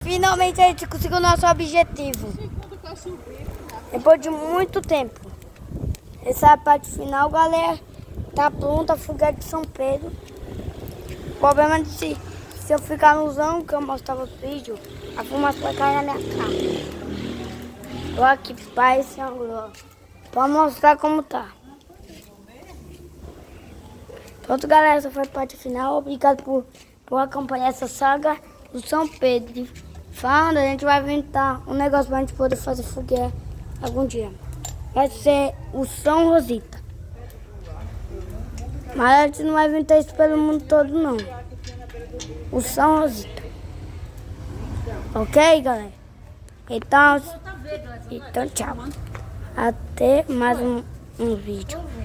Finalmente a gente conseguiu nosso objetivo. Depois de muito tempo. Essa é a parte final, galera. Tá pronta a foguete de São Pedro. O problema é se eu ficar no zão que eu mostrava os vídeos, a fumaça vai cair na minha cara. Tô aqui para esse ângulo, ó, pra mostrar como tá. Pronto, galera, essa foi a parte final. Obrigado por acompanhar essa saga do São Pedro. Falando, a gente vai inventar um negócio pra gente poder fazer fogueira algum dia. Vai ser o São Rosita. Mas a gente não vai inventar isso pelo mundo todo, não. O São Rosita. Ok, galera? Então tchau. Até mais um vídeo.